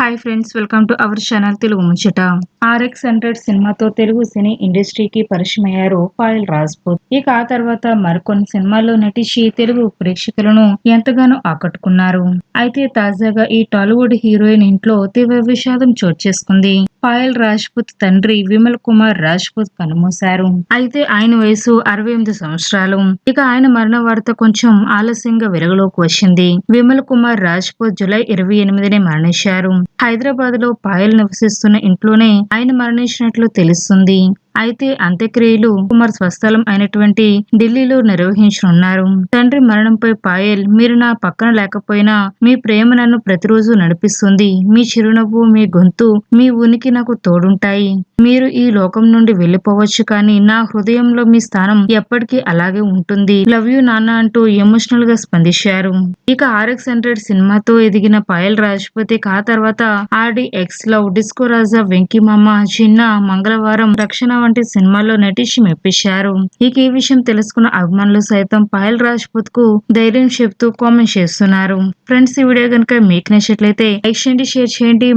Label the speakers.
Speaker 1: Hi friends, welcome to our channel Telugu ముచ్చట. RX 100 సినిమాతో తెలుగు సినీ ఇండస్ట్రీకి పరిచయమయ్యారు పాయల్ రాజ్పూత్. ఇక ఆ తర్వాత మరికొన్ని సినిమాల్లో నటించి తెలుగు ప్రేక్షకులను ఎంతగానో ఆకట్టుకున్నారు. అయితే తాజాగా ఈ టాలీవుడ్ హీరోయిన్ ఇంట్లో తీవ్ర విషాదం చోటు చేసుకుంది. పాయల్ రాజ్పూత్ తండ్రి విమల్ కుమార్ రాజ్పూత్ కన్నుమూశారు. అయితే ఆయన వయసు 68 సంవత్సరాలు. ఇక ఆయన మరణ వార్త కొంచెం ఆలస్యంగా వెలుగులోకి వచ్చింది. విమల్ కుమార్ రాజ్పూత్ జూలై 28నే మరణించారు. హైదరాబాద్ లో పాయల్ నివసిస్తున్న ఇంట్లోనే ఆయన మరణించినట్లు తెలుస్తుంది. అయితే అంత్యక్రియలు కుమార్ స్వస్థలం అయినటువంటి ఢిల్లీలో నిర్వహించనున్నారు. తండ్రి మరణంపై పాయల్, మీరు నా పక్కన లేకపోయినా మీ ప్రేమ నన్ను ప్రతిరోజు నడిపిస్తుంది. మీ చిరునవ్వు, మీ గొంతు, మీ ఉనికి నాకు తోడుంటాయి. మీరు ఈ లోకం నుండి వెళ్లిపోవచ్చు, కానీ నా హృదయంలో మీ స్థానం ఎప్పటికీ అలాగే ఉంటుంది. లవ్ యూ నాన్న అంటూ ఎమోషనల్ గా స్పందించారు. ఇక RX 100 సినిమాతో ఎదిగిన పాయల్ రాజ్పూత్ ఆ తర్వాత RDX లవ్, డిస్కో రాజా, వెంకీమామ, చిన్న, మంగళవారం, రక్షణ వంటి సినిమాల్లో నటించి మెప్పించారు. ఇక ఈ విషయం తెలుసుకున్న అభిమానులు సైతం పాయల్ రాజ్పూత్ కు ధైర్యం చెప్తూ కామెంట్ చేస్తున్నారు. ఫ్రెండ్స్, ఈ వీడియో కనుక మీకు నచ్చినట్లయితే లైక్ చేయండి, షేర్ చేయండి.